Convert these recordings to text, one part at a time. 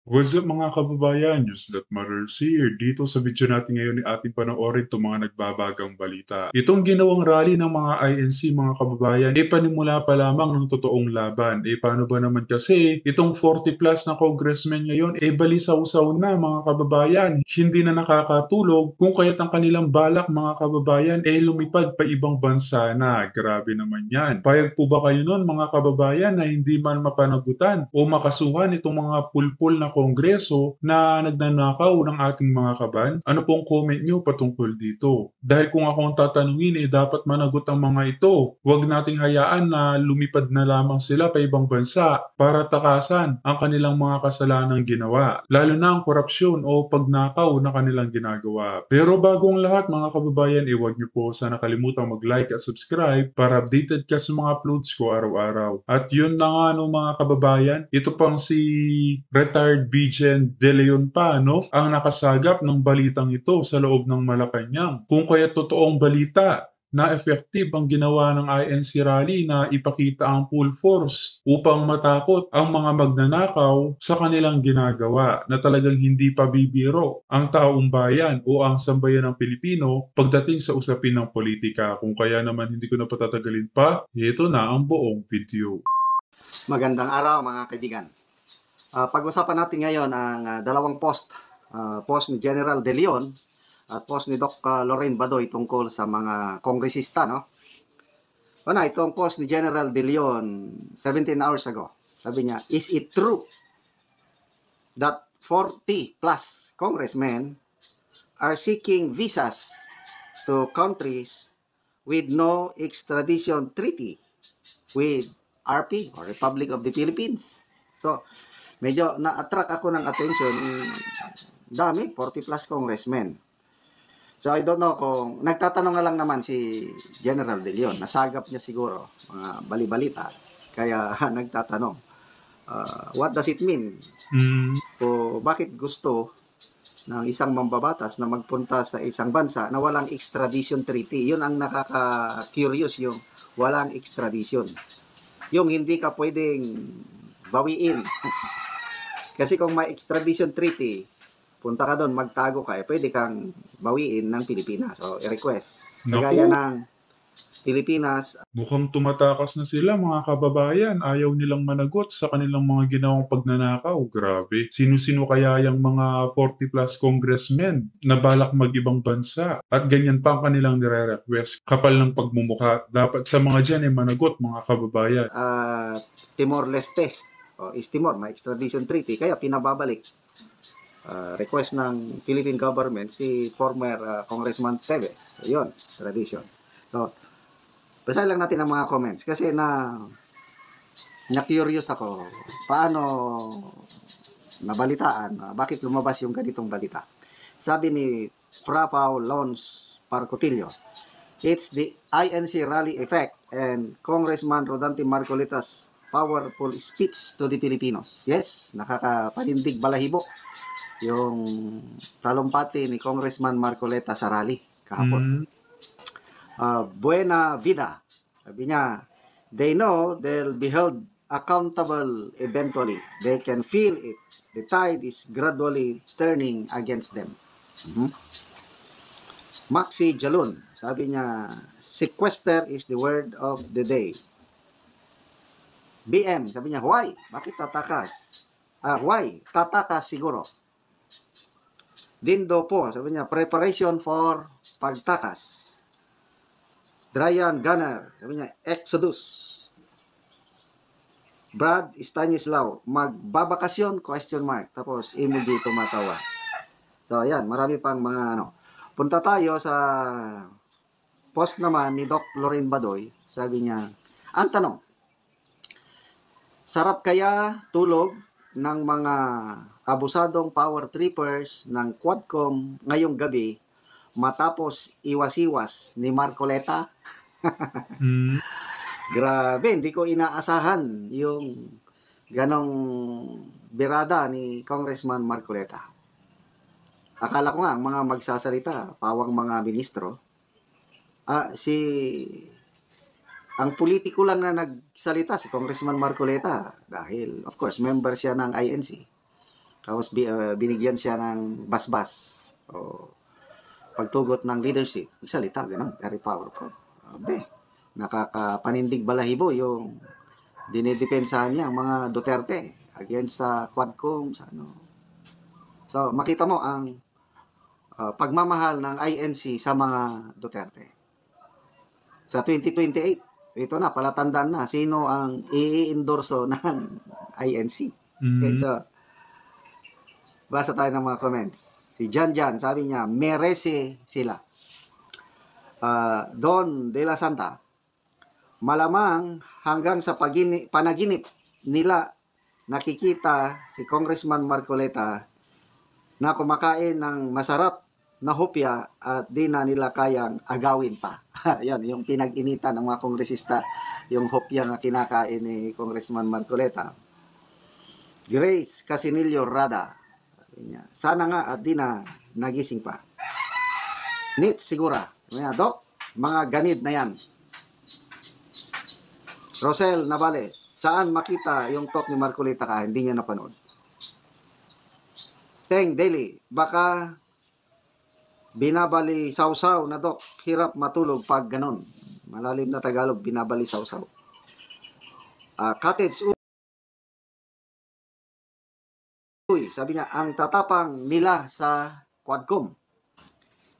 What's up mga kababayan? News That Matters here. Dito sa video natin ngayon ay ating panoorin itong mga nagbabagang balita. Itong ginawang rally ng mga INC mga kababayan, panimula pa lamang ng totoong laban. Paano ba naman kasi itong 40 plus na congressmen ngayon, balisaw-saw na mga kababayan. Hindi na nakakatulog kung kaya't ang kanilang balak mga kababayan lumipad pa ibang bansa na. Grabe naman yan. Payag po ba kayo nun mga kababayan na hindi man mapanagutan o makasuhan itong mga pulpul na kongreso na nagnanakaw ng ating mga kaban? Ano pong comment nyo patungkol dito? Dahil kung ako ang tatanungin, dapat managot ang mga ito. Huwag nating hayaan na lumipad na lamang sila pa ibang bansa para takasan ang kanilang mga kasalanang ginawa, lalo na ang korupsyon o pagnakaw na kanilang ginagawa. Pero bago ang lahat mga kababayan, huwag niyo po sana kalimutang mag-like at subscribe para updated ka sa mga uploads ko araw-araw. At yun na nga no mga kababayan, ito pang si retired BGN De Leon pa no, ang nakasagap ng balitang ito sa loob ng Malacanang. Kung kaya totoong balita na effective ang ginawa ng INC rally na ipakita ang full force upang matakot ang mga magnanakaw sa kanilang ginagawa na talagang hindi pa bibiro ang taong bayan o ang sambayan ng Pilipino pagdating sa usapin ng politika. Kung kaya naman hindi ko na patatagalin pa, ito na ang buong video. Magandang araw mga kaibigan. Pag-usapan natin ngayon ang dalawang post ni General De Leon at post ni Doc Lorraine Badoy tungkol sa mga kongresista. No? Una, itong post ni General De Leon 17 hours ago. Sabi niya, is it true that 40 plus congressmen are seeking visas to countries with no extradition treaty with RP or Republic of the Philippines? So, medyo na-attract ako ng attention. Dami, 40 plus congressmen. So, I don't know kung nagtatanong nga lang naman si General De Leon. Nasagap niya siguro mga balibalita. Kaya nagtatanong. What does it mean? O bakit gusto ng isang mambabatas na magpunta sa isang bansa na walang extradition treaty? Yun ang nakaka-curious, yung walang extradition. Yung hindi ka pwedeng bawiin. Kasi kung may extradition treaty, punta ka doon, magtago ka, pwede kang bawiin ng Pilipinas o i-request. Kagaya ng Pilipinas. Mukhang tumatakas na sila mga kababayan. Ayaw nilang managot sa kanilang mga ginawang pagnanakaw. Grabe. Sino-sino kaya yung mga 40 plus congressmen na balak mag-ibang bansa? At ganyan pa ang kanilang nire-request. Kapal ng pagmumukha. Dapat sa mga dyan managot mga kababayan. Timor-Leste o East Timor, may extradition treaty. Kaya pinababalik. Request ng Philippine government si former Congressman Teves. Yun, extradition. So, basahin lang natin ang mga comments kasi na-curious ako paano nabalitaan, bakit lumabas yung ganitong balita. Sabi ni Frapao Lons Parcotillo, it's the INC rally effect and Congressman Rodante Marcolita's powerful speech to the Filipinos. Yes, nakakapanindig balahibo yung talumpati ni Congressman Marcoleta sa rally kahapon. Buena Vida, sabi niya, they know they'll be held accountable eventually. They can feel it. The tide is gradually turning against them. Maxi Jalun, sabi niya, sequester is the word of the day. BM, sabi niya, why? Bakit tatakas? Why? Tatakas siguro. Dindo po, sabi niya, preparation for pagtakas. Brian Gunner, sabi niya, Exodus. Brad Stanislaw, magbabakasyon? Question mark. Tapos, emoji tumatawa. So, ayan, marami pang mga Punta tayo sa post naman ni Doc Lorraine Badoy. Sabi niya, ang tanong, sarap kaya tulog ng mga abusadong power trippers ng Quadcom ngayong gabi matapos iwas-iwas ni Marcoleta? Grabe, hindi ko inaasahan yung ganong birada ni Congressman Marcoleta. Akala ko nga, ang mga magsasalita, pawang mga ministro, ang politiko lang na nagsalita si Congressman Marcoleta dahil, of course, member siya ng INC. Tapos binigyan siya ng basbas o pagtugot ng leadership. Salita, ganun. Very powerful. Abe, nakakapanindig balahibo yung dinidepensahan niya ang mga Duterte against sa Quadcom, sa ano. So, makita mo ang pagmamahal ng INC sa mga Duterte. Sa 2028, ito na, palatandaan na sino ang i-endorso ng INC. Okay, so, basa tayo ng mga comments. Si Jan, sabi niya, merese sila. Don de la Santa, malamang hanggang sa panaginip nila nakikita si Congressman Marcoleta na kumakain ng masarap na hopya at di na nila kayang agawin pa. Yan, yung pinag-initan ng mga kongresista, yung hopya na kinakain ni Congressman Marcoleta. Grace Casinillo Rada, sana nga at di na nagising pa. Nit Sigura, Dok, mga ganid na yan. Rosel Navales, saan makita yung talk ni Marcoleta ka? Hindi niya napanood. Teng Daily, baka binabali sausaw na Dok, hirap matulog pag ganon. Malalim na Tagalog, binabali sausaw. Cottage Uy, sabi niya, ang tatapang nila sa Quadcom.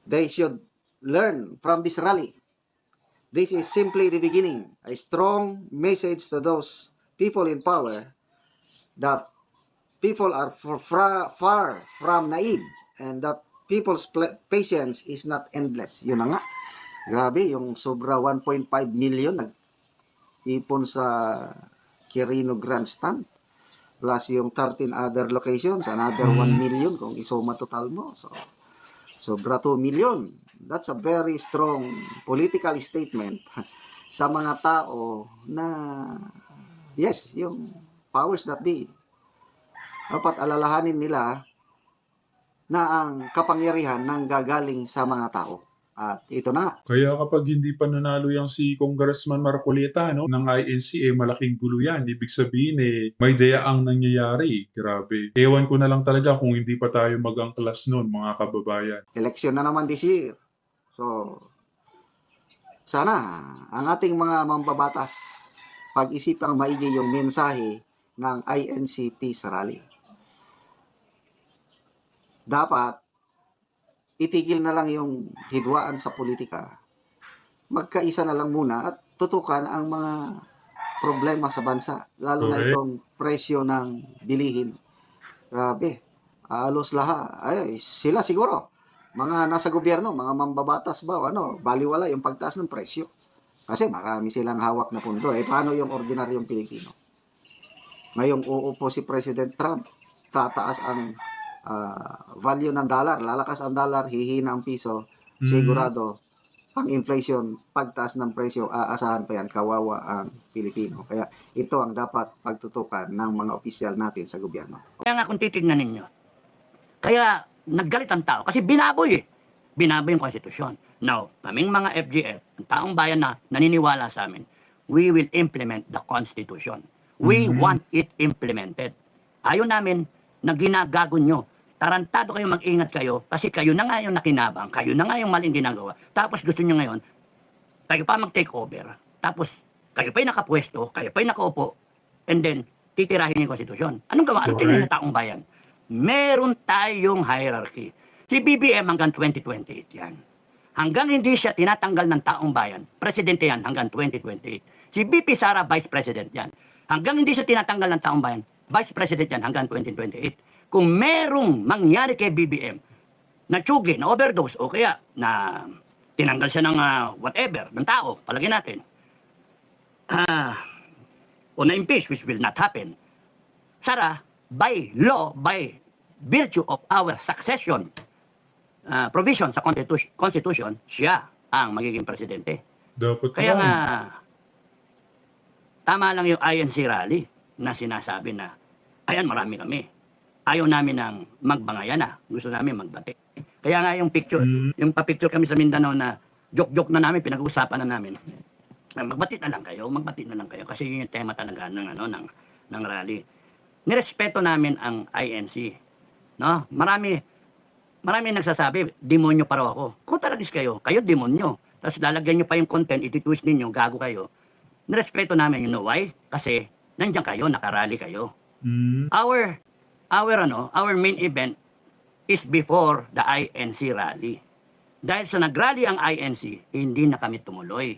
They should learn from this rally. This is simply the beginning. A strong message to those people in power that people are far from naive and that people's patience is not endless. Yun na nga. Grabe, yung sobra 1.5 million nag-ipon sa Quirino Grandstand. Plus yung 13 other locations, another 1 million kung isoma total mo. So, sobra 2 million. That's a very strong political statement sa mga tao na, yes, yung powers that be. Dapat alalahanin nila na ang kapangyarihan nang gagaling sa mga tao. At ito na. Kaya kapag hindi pa nanalo yung si Congressman Marcoleta ng INC, malaking gulo yan. Ibig sabihin, may dayaang nangyayari. Grabe. Ewan ko na lang talaga kung hindi pa tayo mag-angklas nun, mga kababayan. Eleksyon na naman this year. So, sana ang ating mga mambabatas pag-isipang maigi yung mensahe ng INC Peace Rally. Dapat itigil na lang yung hidwaan sa politika. Magkaisa na lang muna at tutukan ang mga problema sa bansa. Lalo na itong presyo ng bilihin. Grabe. Alos lahat. Ay, sila siguro. Mga nasa gobyerno, mga mambabatas ba, baliwala yung pagtaas ng presyo. Kasi marami silang hawak na pundo. Paano yung ordinaryong Pilipino? Ngayong uupo si President Trump, tataas ang value ng dollar, lalakas ang dollar, hihina ang piso, sigurado ang inflation, pagtaas ng presyo, aasahan pa yan, kawawa ang Pilipino. Kaya ito ang dapat pagtutukan ng mga opisyal natin sa gobyerno. Kaya nga kung titignan ninyo, kaya naggalit ang tao kasi binaboy yung konstitusyon. Now, kaming mga FGF, ang taong bayan na naniniwala sa amin, we will implement the constitution. We want it implemented. Ayaw namin na ginagago nyo. Tarantado kayo, mag-ingat kayo kasi kayo na nga yung nakinabang, kayo na nga yung maling ginagawa. Tapos gusto nyo ngayon, kayo pa mag-take over. Tapos kayo pa yung nakapwesto, kayo pa yung nakaupo, and then titirahin yung konstitusyon. Anong gawa? Anong tingin sa taong bayan? Meron tayong hierarchy. Si BBM hanggang 2028 yan. Hanggang hindi siya tinatanggal ng taong bayan, presidente yan hanggang 2028. Si BP Sara, vice president yan. Hanggang hindi siya tinatanggal ng taong bayan, vice president yan hanggang 2028. Kung merong mangyari kay BBM na tsugi, na overdose, o kaya na tinanggal siya ng whatever, ng tao, palagay natin, o na-impeach, which will not happen, Sara, by law, by virtue of our succession provision sa Constitution, siya ang magiging presidente. Dapat Kaya nga, tama lang yung INC rally na sinasabi na, ayan, marami kami. Ayaw namin ng magbangayan na. Gusto namin magbati. Kaya nga yung picture, yung pa-picture kami sa Mindanao na joke-joke na namin, pinag-uusapan na namin. Magbati na lang kayo kasi yun yung tema talaga ng rally. Nirespeto namin ang INC. No? Marami nagsasabi, demonyo pa raw ako. Kung talagis kayo demonyo. Tapos lalagyan nyo pa yung content, ititwist ninyo, gago kayo. Nirespeto namin, you know why? Kasi nandiyan kayo, nakarally kayo. Hmm. Our main event is before the INC rally. Dahil sa nagrally ang INC, hindi na kami tumuloy.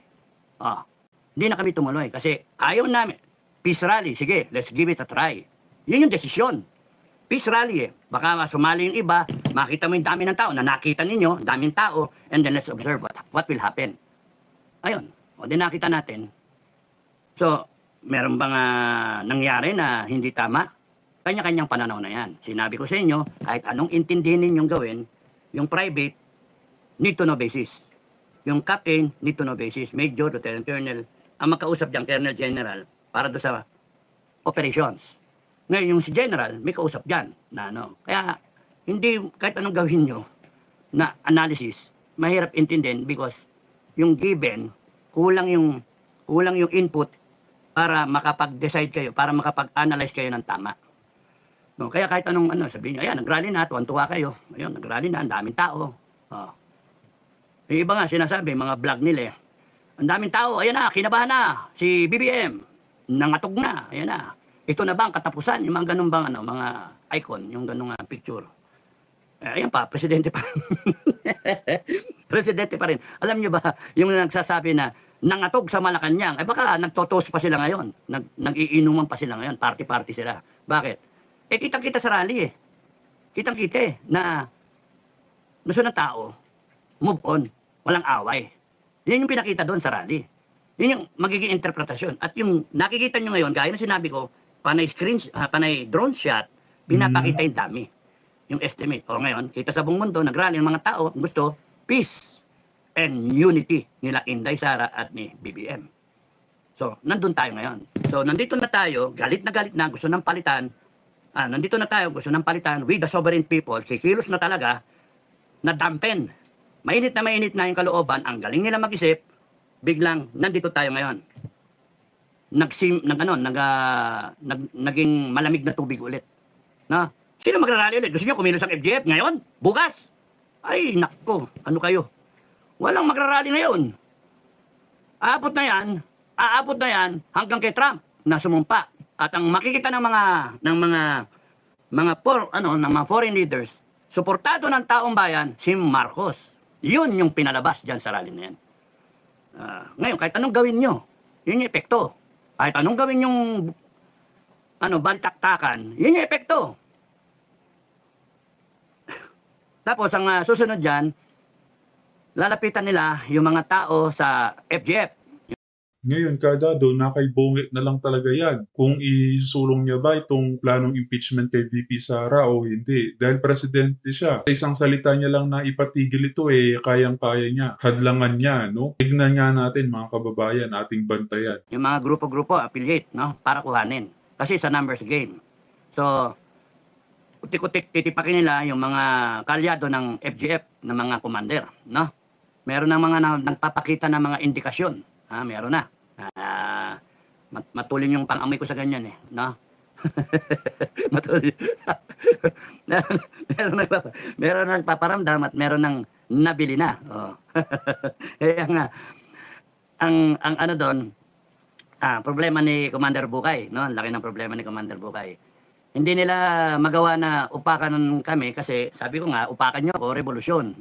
Hindi na kami tumuloy kasi ayaw namin. Peace rally, sige, let's give it a try. Yun yung desisyon. Peace rally eh. Baka sumali yung iba, makita mo yung dami ng tao, na nakita ninyo, daming tao, and then let's observe what will happen. Ayun, o din nakita natin. So, meron bang nangyari na hindi tama? Kanya-kanyang pananaw na yan. Sinabi ko sa inyo, kahit anong intindihin ninyong gawin, yung private, need to know basis. Yung captain, need to know basis. Major, lieutenant colonel, ang magkausap dyan, colonel general, para doon sa operations. Ngayon, yung si general, may kausap dyan. Kaya, hindi, kahit anong gawin nyo, na analysis, mahirap intindihin because yung given, kulang yung input para makapag-decide kayo, para makapag-analyze kayo ng tama. No, kaya kahit anong sabihin nyo, ayan, nag-rally na, tuwan-tuwa kayo. Ayun, nag-rally na, ang daming tao. Yung iba nga, sinasabi, mga vlog nila, ang daming tao, ayan na, kinabahan na, si BBM, nangatog na, ayan na. Ito na ba ang katapusan? Yung mga ganun bang, mga icon, yung ganung picture. Ayan pa, presidente pa rin. Presidente pa rin. Alam nyo ba, yung nagsasabi na, nangatog sa Malacanang, baka nagtotos pa sila ngayon, nag-iinuman pa sila ngayon, party-party sila. Bakit? Kitang-kita sa rally eh. Kitang-kita na gusto ng tao, move on, walang away. Yan yung pinakita doon sa rally. Yun yung magiging interpretasyon. At yung nakikita nyo ngayon, gaya na sinabi ko, panay drone shot, pinapakita yung dami. Yung estimate. O ngayon, kita sa buong mundo, nagrally ng mga tao, gusto peace and unity nila Inday Sara at ni BBM. So, nandun tayo ngayon. So, nandito na tayo, galit na, gusto ng palitan. Nandito na tayo, gusto ng palitan with the sovereign people, kikilos na talaga, na dampen. Mainit na yung kalooban, ang galing nila mag-isip, biglang nandito tayo ngayon. Naging malamig na tubig ulit. Na? Sino magrarally ulit? Gusto nyo kumilos ang FGF ngayon? Bukas? Ay, nakko, ano kayo? Walang magrarally ngayon. Aabot na yan hanggang kay Trump na sumumpa. At ang makikita ng mga foreign leaders, suportado ng taong bayan, si Marcos. Yun yung pinalabas dyan sa rally na yan. Ngayon, kahit anong gawin nyo, yun yung epekto. Kahit anong gawin yung bantaktakan, yun yung epekto. Tapos, ang susunod dyan, lalapitan nila yung mga tao sa FGF. Ngayon, Kadado, nakaibungit na lang talaga yan kung isulong niya ba itong planong impeachment kay VP Sara o hindi. Dahil presidente siya. Sa isang salita niya lang na ipatigil ito kayang-kaya niya. Hadlangan niya, no? Tignan nga natin mga kababayan, ating bantayan. Yung mga grupo-grupo, affiliate, no? Para kuhanin. Kasi sa numbers game. So, utik-utik titipakin nila yung mga kalyado ng FGF na mga commander, no? Meron ng mga nagpapakita ng mga indikasyon. Meron na. Matulin yung pang-amoy ko sa ganyan no? Matulin. meron nagpaparamdam at meron nang nabili na. Kaya nga, ang doon, problema ni Commander Bukay, no? Ang laki ng problema ni Commander Bukay. Hindi nila magawa na upakan kami kasi sabi ko nga, upakan nyo ako, revolusyon.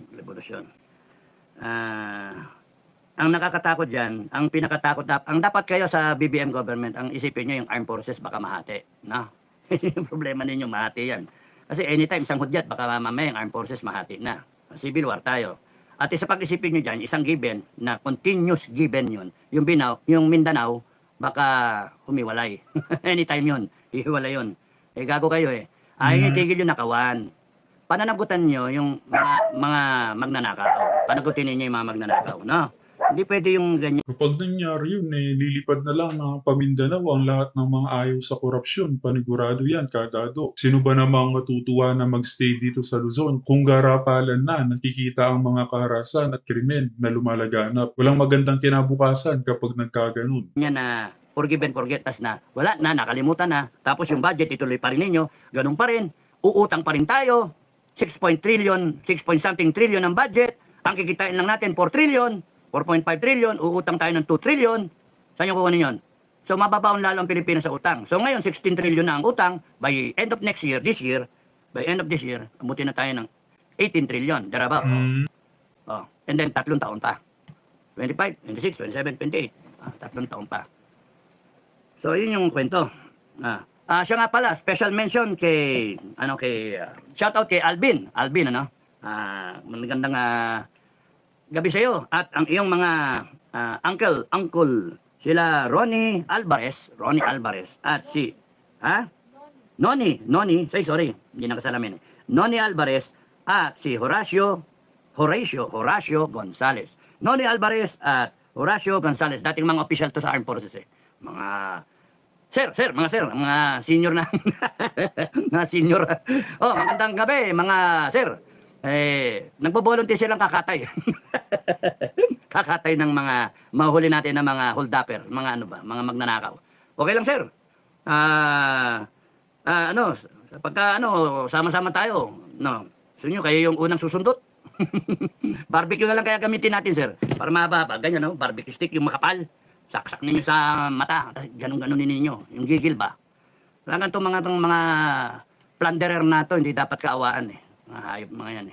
Ang nakakatakot dyan, ang pinakatakot, ang dapat kayo sa BBM government, ang isipin nyo yung armed forces baka mahati. No? Yung problema ninyo, mahati yan. Kasi anytime, isang hudyat, baka mamaya yung armed forces mahati na. Civil war tayo. At isa pag-isipin nyo dyan, isang given na continuous given yun. Yung Mindanao, baka humiwalay. Anytime yun, hihiwalay yun. Gago kayo Ayaw nyo tigil yung nakawan. Pananagutan nyo yung mga magnanakaw. Panagutin niyo yung mga magnanakaw, no? Hindi pwede yung ganyan. Kapag nangyari yun, lilipad na lang ng Pamindanao ang lahat ng mga ayaw sa korupsyon. Panigurado yan, Kadado. Sino ba namang matutuwa na magstay dito sa Luzon kung garapalan na nakikita ang mga kaharasan at krimen na lumalaganap? Walang magandang kinabukasan kapag nagkaganon. Yan na forgive and forget, tas na wala na, nakalimutan na. Tapos yung budget, ituloy pa rin ninyo. Ganun pa rin. uutang pa rin tayo, 6 point something trillion ang budget, ang kikitain lang natin 4 trillion, 4.5 trillion, uutang tayo ng 2 trillion, saan yung kukunin yun? So mababaon lalo ang Pilipinas sa utang. So ngayon 16 trillion na ang utang, by end of next year, by end of this year, abutin na tayo ng 18 trillion, thereabout. Oh, and then 3 taon pa. 25, 26, 27, 28. Tatlong taon pa. So, yun yung kwento. Siya nga pala, special mention shout out kay Alvin. Alvin, magandang gabi sa iyo. At ang iyong mga uncle, sila Ronnie Alvarez, at si, Noni, sorry, hindi nakasalamin. Noni Alvarez at si Horacio Gonzales. Noni Alvarez at Horacio Gonzales, dating mga official to sa Armed Forces Mga senior na, mga senior. Oh, magandang gabi, mga sir. Nagbo-volunteer silang kakatay. Kakatay ng mga mahuli natin ng mga holdupper, mga mga magnanakaw. Okay lang, sir. Pagka sama-sama tayo, gusto nyo, kayo yung unang susundot. Barbecue na lang kaya gamitin natin, sir. Para mababa, ganyan, barbecue stick, yung makapal. Saksak ninyo sa mata. Ganun-ganunin ninyo. Yung gigil ba? Talagang itong mga plunderer na to, hindi dapat kaawaan Mga hayop mga yan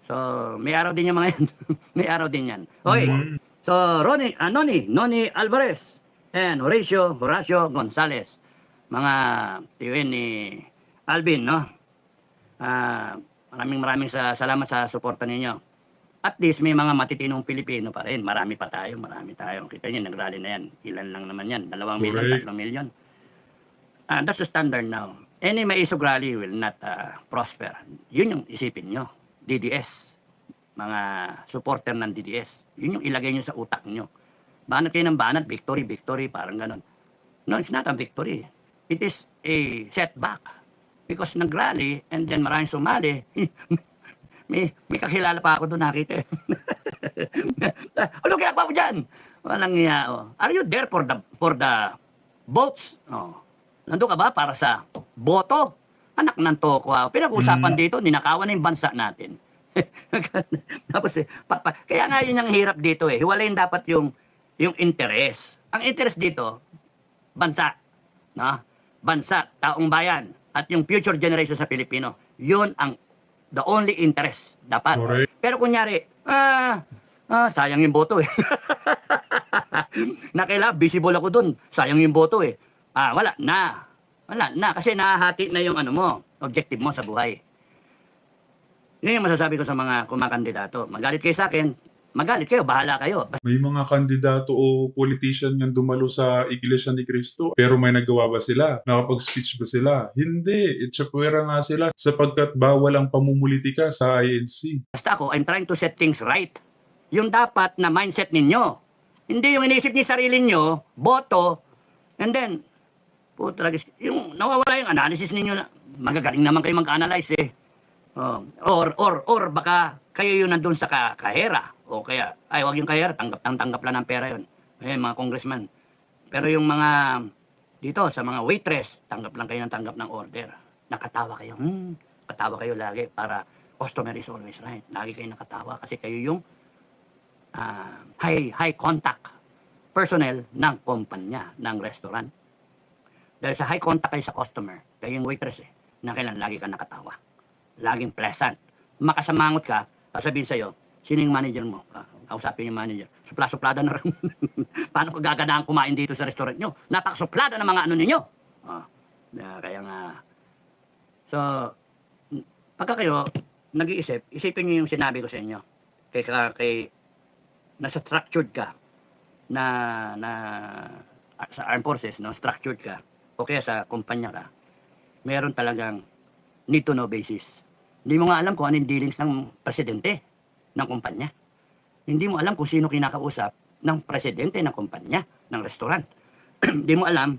So, may araw din yung mga yan. May araw din yan. Okay. So, Noni Alvarez and Horacio Gonzales. Mga tiyuin ni Alvin, Maraming salamat sa suporta ninyo. At least may mga matitinong Pilipino pa rin. Marami tayo. Kita niyo, nag-rally na yan. Ilan lang naman yan? 2 million, 3 million. That's the standard now. Any maisog rally will not prosper. Yun yung isipin nyo. DDS. Mga supporter ng DDS. Yun yung ilagay nyo sa utak nyo. Banat kayo ng banat, victory, parang ganon. No, it's not a victory. It is a setback. Because nag-rally and then maraming sumali. may kakilala pa ako doon nakita. Ano ginagawa mo dyan? Walang iya. Are you there for the votes? Nandun ka ba para sa boto? Anak ng toko. Pinag-usapan dito, ninakawan na yung bansa natin. Tapos kaya nga yun ang hirap dito Hiwalayin dapat yung interest. Ang interest dito, bansa. Bansa, taong bayan. At yung future generation sa Pilipino, yun ang the only interest dapat. Correct. Pero kunyari, sayang yung boto Nakailangan, visible ako dun. Sayang yung boto Wala na. Kasi nahahati na yung objective mo sa buhay. Yun yung masasabi ko sa mga kumakandidato. Magalit kayo sa akin, magalit kayo, bahala kayo. May mga kandidato o politician nga dumalo sa Iglesia ni Cristo, pero may nagawa ba sila? Nakapag-speech ba sila? Hindi. Itsapwera nga sila sapagkat bawal ang pamumulitika sa INC. Basta ako, I'm trying to set things right. Yung dapat na mindset ninyo. Hindi yung iniisip ni sarili nyo, boto, and then, yung nawawala yung analysis ninyo na magagaling naman kayo mag-analyze Or baka kayo yun nandun sa kahera. O kaya, wag yung kahera, tanggap lang ng pera yun. Mga congressman. Pero yung mga, dito, sa mga waitress, tanggap ng order. Nakatawa kayo. Katawa kayo lagi para customer is always right. Lagi kayo nakatawa kasi kayo yung high contact personnel ng kumpanya, ng restaurant. Dahil sa high contact kayo sa customer, kayo yung waitress na kailan lagi ka nakatawa. Laging pleasant. Makasamangot ka, sasabihin sa'yo, sino yung manager mo? Kausapin yung manager. Supla-suplada na rin. Paano ko gaganaan kumain dito sa restaurant nyo? Napakasuplada ng mga ninyo. Kaya nga. So, pagka kayo nag-iisip, isipin nyo yung sinabi ko sa inyo. Kay nasa structured ka na sa armed forces, structured ka, o kaya sa kumpanya ka, meron talagang need to know basis. Hindi mo nga alam kung ano yung dealings ng presidente ng kumpanya. Hindi mo alam kung sino kinakausap ng presidente ng kumpanya, ng restaurant. Hindi mo alam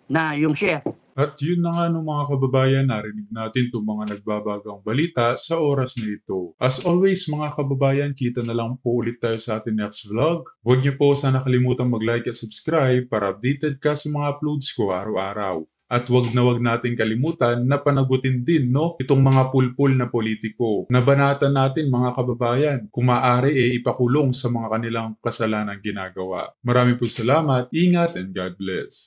na yung chef. At yun na nga mga kababayan, narinig natin itong mga nagbabagang balita sa oras na ito. As always mga kababayan, kita na lang po ulit tayo sa ating next vlog. Huwag niyo po sana kalimutan mag-like at subscribe para updated ka sa mga uploads ko araw-araw. At wag natin kalimutan na panagutin din itong mga pulpul na politiko. Nabanatan natin mga kababayan, kung maaari ipakulong sa mga kanilang kasalanang ginagawa. Marami po salamat, ingat and God bless.